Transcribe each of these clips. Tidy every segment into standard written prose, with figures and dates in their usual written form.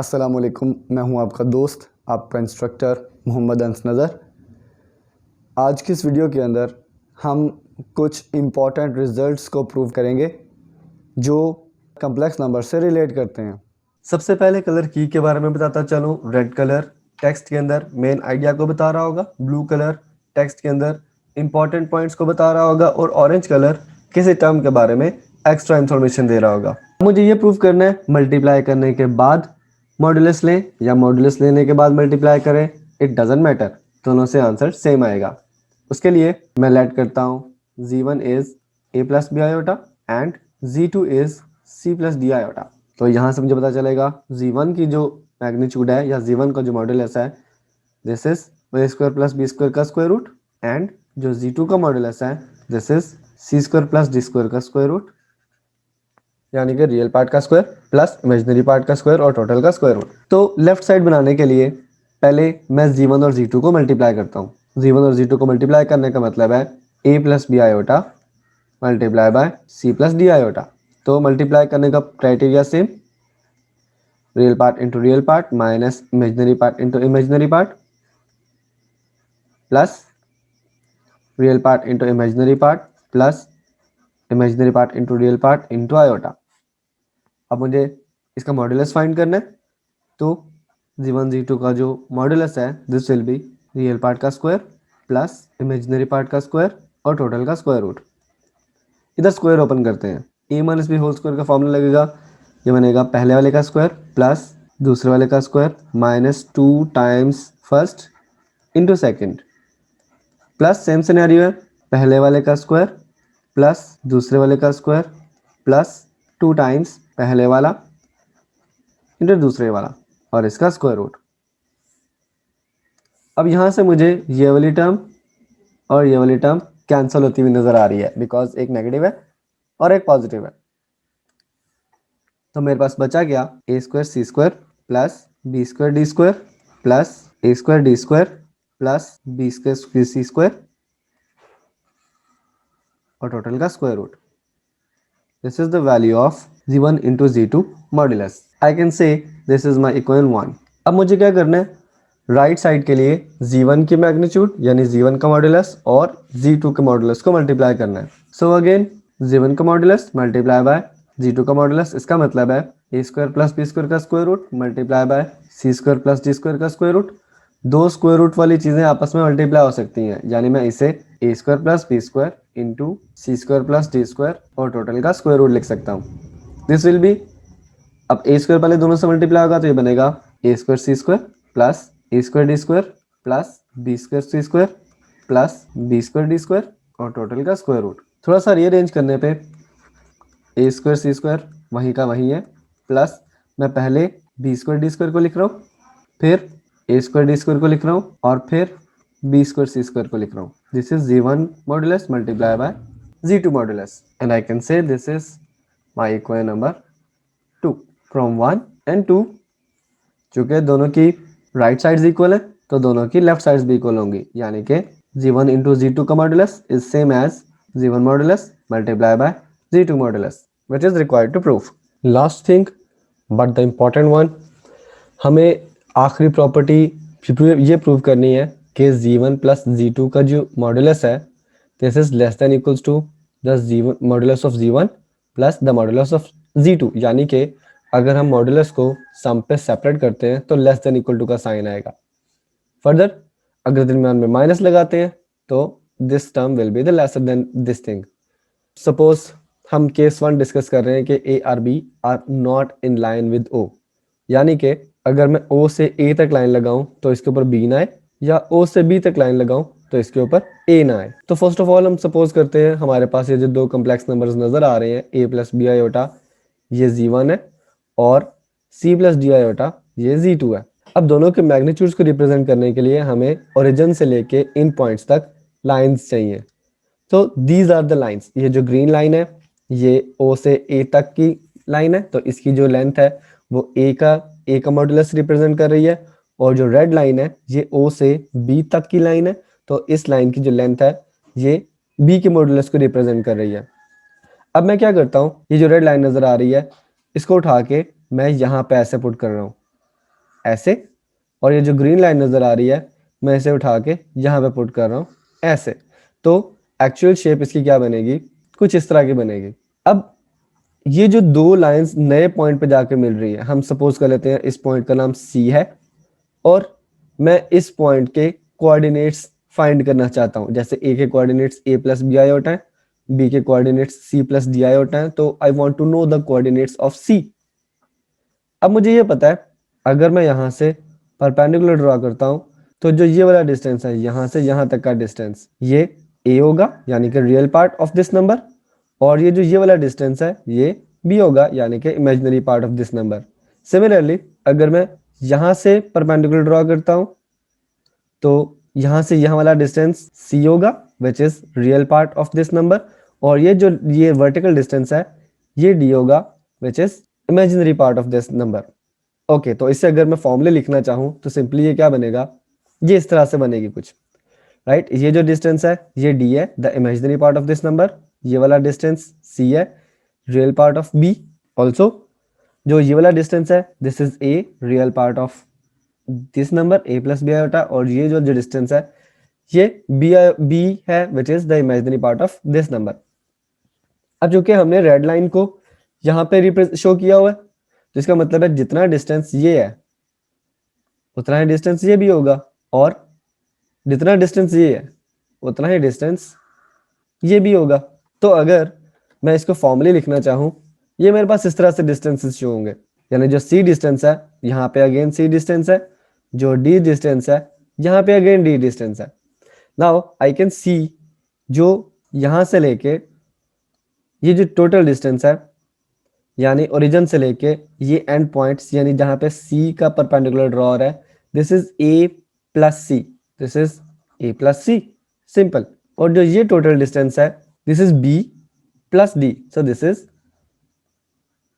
अस्सलामुअलैकुम, मैं हूं आपका दोस्त, आपका इंस्ट्रक्टर मोहम्मद अंस नज़र। आज की इस वीडियो के अंदर हम कुछ इम्पॉर्टेंट रिज़ल्ट्स को प्रूव करेंगे जो कम्प्लेक्स नंबर से रिलेट करते हैं। सबसे पहले कलर की के बारे में बताता चलूँ। रेड कलर टेक्स्ट के अंदर मेन आइडिया को बता रहा होगा, ब्लू कलर टेक्स्ट के अंदर इंपॉर्टेंट पॉइंट्स को बता रहा होगा और ऑरेंज कलर किसी टर्म के बारे में एक्स्ट्रा इंफॉर्मेशन दे रहा होगा। मुझे ये प्रूव करना है मल्टीप्लाई करने के बाद मॉड्यूलस लें या मॉड्यूलस लेने के बाद मल्टीप्लाई करें, इट डजेंट मैटर, दोनों से आंसर सेम आएगा। उसके लिए मैं लेट करता हूँ z1 is a plus B iota and z2 is c plus D iota. तो यहाँ से मुझे पता चलेगा z1 की जो मैग्नीट्यूड है या z1 का जो मॉड्यूलस है this is a square plus B square का स्क्वायर रूट, एंड जो z2 का मॉड्यूलस है this is c square plus D square का स्क्वायर रूट, यानी कि रियल पार्ट का स्क्वायर प्लस इमेजिनरी पार्ट का स्क्वायर और टोटल का स्क्वायर रूट। तो लेफ्ट साइड बनाने के लिए पहले मैं z1 और z2 को मल्टीप्लाई करता हूँ। z1 और z2 को मल्टीप्लाई करने का मतलब है a plus B iota multiply by c plus D iota. तो मल्टीप्लाई करने का criteria same, real part into real part minus imaginary part into imaginary part plus real part into imaginary part plus imaginary part into real part into iota. अब मुझे इसका modulus find करना है, तो z1 z2 का जो modulus है this will be real part का स्क्वायर प्लस इमेजिनरी पार्ट का स्क्वायर और टोटल का स्क्वायर रूट। इधर स्क्वायर ओपन करते हैं, a minus B whole square का फॉर्मूला लगेगा, ये बनेगा पहले वाले का स्क्वायर प्लस दूसरे वाले का square minus 2 times first into second plus same scenario है, पहले वाले का स्क्वायर प्लस दूसरे वाले का स्क्वायर प्लस 2 टाइम्स पहले वाला इंटू दूसरे वाला और इसका स्क्वायर रूट। अब यहाँ से मुझे ये वाली टर्म और ये वाली टर्म कैंसिल होती हुई नजर आ रही है बिकॉज एक नेगेटिव है और एक पॉजिटिव है। तो मेरे पास बचा क्या, a square C square plus B square D square plus a square D square plus B square C square और टोटल का square root. This is the value of z1 into z2 modulus. I can say this is my equation 1। अब मुझे क्या करना है, right side के लिए z1 की मैग्नीट्यूड यानी z1 का मॉड्यूलस और z2 के मॉड्यूलस को मल्टीप्लाई करना है। सो अगेन z1 का मॉड्यूलस मल्टीप्लाई बाय z2 का मॉड्यूलस, इसका मतलब है a square plus B square का square root multiply by c square plus D square का स्क्वायर रूट। दो स्क्वायर रूट वाली चीजें आपस में मल्टीप्लाई हो सकती हैं, यानी मैं इसे a square plus B square into C square plus D square और टोटल का स्क्वायर रूट लिख सकता हूँ। दिस विल बी, अब a स्क्वायर पहले दोनों से मल्टीप्लाई होगा तो ये बनेगा a square C square plus a square D square plus B square C square plus B square D square और टोटल का स्क्वायर रूट। थोड़ा सा रीअरेंज करने पे a स्क्वायर सी स्क्वायर वहीं का वहीं है, प्लस मैं पहले बी स्क्वायर डी स्क्वायर को लिख रहा हूँ, फिर a स्क्वायर डी स्क्वायर को लिख रहा हूँ और फिर बी स्क्वायर सी स्क्वायर को लिख रहा हूँ। This is z1 modulus multiply by z2 modulus and I can say this is my equation number 2 from 1 and 2। चूंकि दोनों की राइट साइड्स इक्वल है तो दोनों की लेफ्ट साइड्स भी इक्वल होंगी, यानी कि z1 इंटू z2 का modulus is same as z1 modulus multiply by z2 modulus which is required to prove. Last thing but the important one, हमें आखिरी प्रॉपर्टी ये प्रूव करनी है कि z1 प्लस z2 का जो मॉड्यूलस है this is less than equals to the z1 modulus of z1 plus the modulus of z2, यानी कि अगर हम मॉड्यूलस को सम पे सेपरेट करते हैं तो लेस देन इक्वल टू का साइन आएगा। फर्दर अगर दरमियान में माइनस लगाते हैं तो this term will be the lesser than this thing. Suppose हम केस 1 डिस्कस कर रहे हैं कि A are B are not in line with O, यानी कि अगर मैं O से A तक लाइन लगाऊं तो इसके ऊपर B ना आए, या O से B तक लाइन लगाऊं तो इसके ऊपर A ना आए। तो फर्स्ट ऑफ ऑल हम सपोज करते हैं हमारे पास ये जो दो कम्प्लेक्स नंबर्स नजर आ रहे हैं a प्लस बी आयोटा ये z1 है और c प्लस डी आयोटा ये z2 है। अब दोनों के मैग्नीट्यूड्स को रिप्रेजेंट करने के लिए हमें ओरिजिन से लेके इन पॉइंट्स तक लाइंस चाहिए। तो दीज आर द लाइंस, ये जो ग्रीन लाइन है ये O से A तक की लाइन है, तो इसकी जो लेंथ है वो A का मॉड्यूलस रिप्रेजेंट कर रही है, और जो रेड लाइन है ये O से B तक की लाइन है, तो इस लाइन की जो लेंथ है ये B के मॉड्यूलस को रिप्रेजेंट कर रही है। अब मैं क्या करता हूँ, ये जो रेड लाइन नजर आ रही है इसको उठा के मैं यहाँ पे ऐसे पुट कर रहा हूँ, ऐसे, और ये जो ग्रीन लाइन नज़र आ रही है मैं इसे उठा के यहाँ पे पुट कर रहा हूँ ऐसे। तो एक्चुअल शेप इसकी क्या बनेगी, कुछ इस तरह की बनेगी। अब ये जो दो लाइंस नए पॉइंट पे जाके मिल रही है, हम सपोज कर लेते हैं इस पॉइंट का नाम C है और मैं इस पॉइंट के कोऑर्डिनेट्स फाइंड करना चाहता हूँ। जैसे A के coordinates a plus B I होता है, B के coordinates C plus D I होता है, तो I want to know the coordinates of C। अब मुझे ये पता है अगर मैं यहाँ से परपेंडिकुलर ड्रॉ करता हूँ तो जो ये वाला डिस्टेंस है यहाँ से यहाँ तक का डिस्टेंस ये A होगा यानी कि real part of this number, और ये जो ये वाला डिस्टेंस है ये B होगा यानी कि imaginary part of this number. Similarly अगर मैं यहाँ से परपेंडिकुलर ड्रॉ करता हूँ तो यहाँ से यहाँ वाला डिस्टेंस C होगा which is real part of this number, और ये वर्टिकल डिस्टेंस है ये D होगा which is imaginary part of this number. Okay, तो इससे अगर मैं फॉर्मूले लिखना चाहूँ तो सिंपली ये क्या बनेगा, ये इस तरह से बनेगी कुछ, राइट। ये जो डिस्टेंस है ये D है, the imaginary part of this number. ये वाला डिस्टेंस C है, real part of B। Also जो ये वाला डिस्टेंस है this is A, real part of this number A plus B iota, और ये जो डिस्टेंस है ये B है which is the imaginary part of this number. अब चूंकि हमने रेड लाइन को यहाँ पे शो किया हुआ है तो इसका मतलब है जितना डिस्टेंस ये है उतना ही डिस्टेंस ये भी होगा, और जितना डिस्टेंस ये है उतना ही डिस्टेंस ये भी होगा। तो अगर मैं इसको फॉर्मली लिखना चाहूँ ये मेरे पास इस तरह से डिस्टेंसेस शो होंगे, यानी जो C डिस्टेंस है यहाँ पे अगेन C डिस्टेंस है, जो D डिस्टेंस है यहाँ पे अगेन D डिस्टेंस है। नाउ आई कैन सी जो यहाँ से लेके ये जो टोटल डिस्टेंस है यानी ओरिजिन से लेके ये एंड पॉइंट्स यानी जहाँ पे C का परपेंडिकुलर ड्रॉ हो रहा है this is A plus C, this is A plus C, simple. और जो ये टोटल डिस्टेंस है this is B plus D, so this is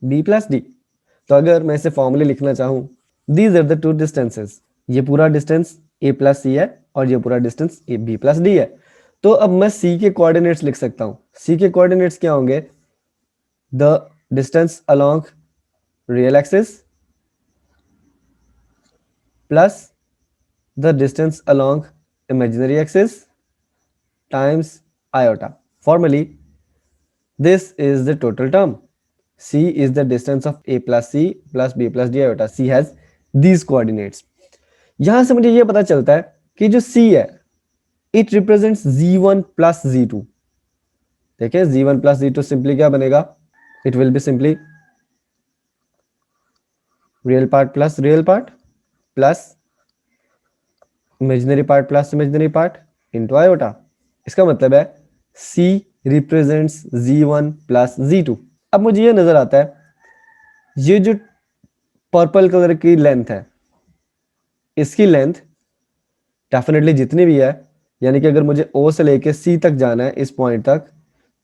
B plus D। तो अगर मैं इसे फॉर्मली लिखना चाहूँ these are the two distances, ये पूरा डिस्टेंस A प्लस C है और ये पूरा डिस्टेंस B प्लस D है। तो अब मैं C के कोऑर्डिनेट्स लिख सकता हूँ। C के कोऑर्डिनेट्स क्या होंगे, the distance along real axis plus the distance along imaginary axis times iota. Formally, this is the total term. C is the distance of A plus C plus B plus D iota. C has these coordinates. यहां से मुझे ये पता चलता है कि जो C है it represents Z1 plus Z2. देखिए Z1 plus Z2 सिंपली क्या बनेगा, it will be simply real part plus real part plus imaginary part plus imaginary part into iota. इसका मतलब है C represents Z1 plus Z2। अब मुझे ये नजर आता है ये जो पर्पल कलर की लेंथ है इसकी लेंथ डेफिनेटली जितनी भी है, यानी कि अगर मुझे O से लेके C तक जाना है इस पॉइंट तक,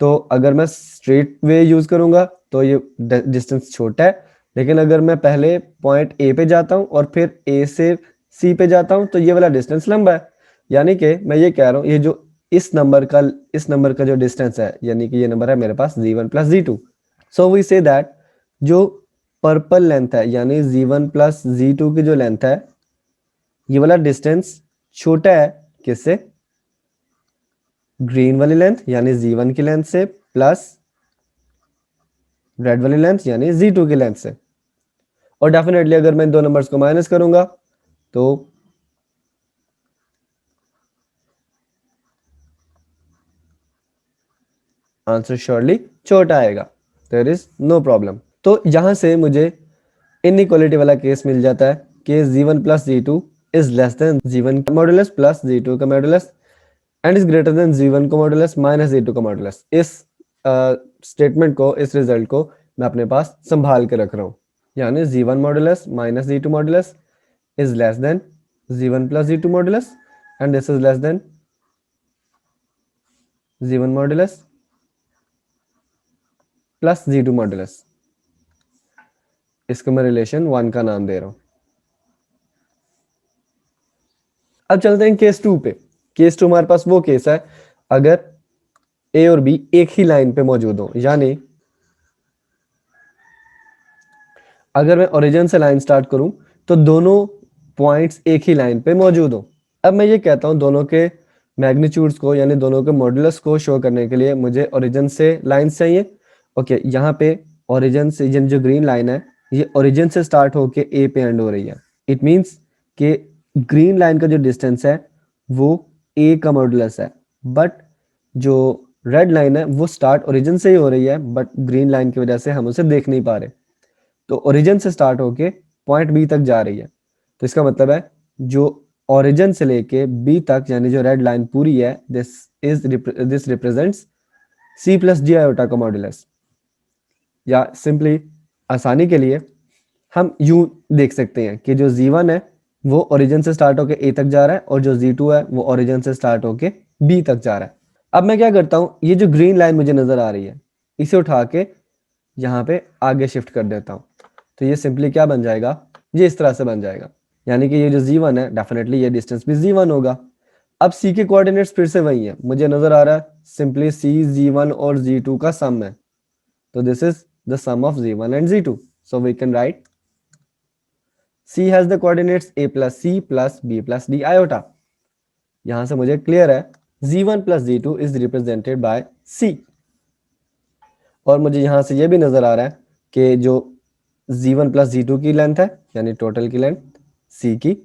तो अगर मैं स्ट्रेट वे यूज करूंगा तो ये डिस्टेंस छोटा है, लेकिन अगर मैं पहले पॉइंट A पे जाता हूं और फिर A से C पे जाता हूं तो ये वाला डिस्टेंस लंबा है। यानी कि मैं ये कह रहा हूं ये जो इस नंबर का जो डिस्टेंस है यानी कि ये नंबर है मेरे पास Z1 plus Z2। So we say that जो पर्पल लेंथ है यानी Z1 प्लस Z2 की जो लेंथ है ये वाला डिस्टेंस छोटा है किससे, ग्रीन वाली लेंथ यानी Z1 की लेंथ से प्लस रेड वाली लेंथ यानी Z2 की लेंथ से। और डेफिनेटली अगर मैं इन दो नंबर्स को माइनस करूंगा तो आंसर श्योरली छोटा आएगा, देयर इज नो प्रॉब्लम। तो यहां से मुझे इनइक्वालिटी वाला केस मिल जाता है कि Z1 plus Z2 is less then Z1 का मॉडुलस प्लस Z2 का modulus and is greater than Z1 का मॉडुलस माइनस Z2 का मॉडुलस। इस स्टेटमेंट को, इस रिजल्ट को मैं अपने पास संभाल के रख रहा हूँ, यानी Z1 modulus minus Z2 modulus is less then Z1 plus Z2 modulus and this is less then Z1 modulus plus Z2 modulus. इसको मैं रिलेशन 1 का नाम दे रहा हूं। अब चलते हैं केस 2 पे। केस 2 हमारे पास वो केस है अगर A और B एक ही लाइन पे मौजूद हो, यानी अगर मैं ओरिजिन से लाइन स्टार्ट करूं तो दोनों पॉइंट्स एक ही लाइन पे मौजूद हो। अब मैं ये कहता हूँ दोनों के मैग्नीट्यूड्स को यानी दोनों के मॉडुलस को शो करने के लिए मुझे ओरिजिन से लाइंस चाहिए। ओके, यहाँ पे ओरिजिन से जो ग्रीन लाइन है ये ओरिजिन से स्टार्ट होके ए पे एंड हो रही है। इट मीन्स कि ग्रीन लाइन का जो डिस्टेंस है वो ए का मॉडुलस है, बट जो रेड लाइन है वो स्टार्ट ओरिजिन से ही हो रही है, बट ग्रीन लाइन की वजह से हम उसे देख नहीं पा रहे। तो ओरिजिन से स्टार्ट होके पॉइंट बी तक जा रही है। तो इसका मतलब है जो ओरिजिन से लेके बी तक यानी जो रेड लाइन पूरी है, this represents C plus G iota का मॉडुलस। या सिंपली आसानी के लिए हम यूं देख सकते हैं कि जो Z1 है वो ओरिजिन से स्टार्ट होके ए तक जा रहा है और जो Z2 है वो ओरिजिन से स्टार्ट होके बी तक जा रहा है। अब मैं क्या करता हूं, ये जो ग्रीन लाइन मुझे नजर आ रही है इसे उठा के यहाँ पे आगे शिफ्ट कर देता हूँ। तो ये सिंपली क्या बन जाएगा, ये इस तरह से बन जाएगा, यानी कि ये जो Z1 है डेफिनेटली ये डिस्टेंस भी Z1 होगा। अब C के कोऑर्डिनेट्स फिर से वही है, मुझे नजर आ रहा है सिंपली C Z1 और Z2 का सम है। तो this is the sum of Z1 and Z2. So we can write C has the coordinates a plus C plus b plus d iota. यहां से मुझे क्लियर है Z1 plus Z2 is represented by C. और मुझे यहां से यह भी नजर आ रहा है कि जो Z1 plus Z2 की लेंथ है यानी टोटल की लेंथ C की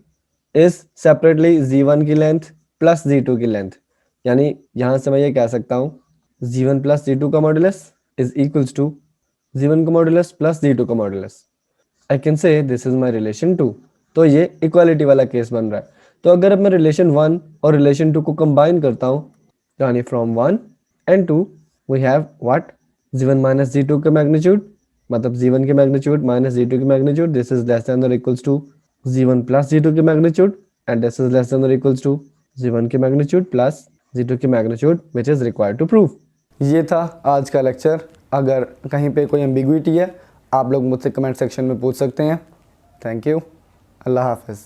इज सेपरेटली Z1 की लेंथ प्लस Z2 की लेंथ, यानी यहां से मैं ये कह सकता हूं Z1 plus Z2 का modulus is equals to Z1 का मॉडुलस प्लस Z2 का modulus. I can say this is my relation 2। तो ये इक्वालिटी वाला केस बन रहा है। तो अगर अब मैं रिलेशन 1 और रिलेशन 2 को कंबाइन करता हूँ, यानी from 1 and 2 we have what, Z1 minus Z2 का मैग्नीट्यूड, मतलब Z1 की मैग्नीट्यूड माइनस Z2 की magnitude, this is less than और equals to Z1 plus Z2 की magnitude and this is less than और इक्वल्स टू Z1 की magnitude plus Z2 की magnitude which is required to prove. ये था आज का लेक्चर। अगर कहीं पे कोई एम्बिग्विटी है आप लोग मुझसे कमेंट सेक्शन में पूछ सकते हैं। Thank you. अल्लाह हाफ़िज़।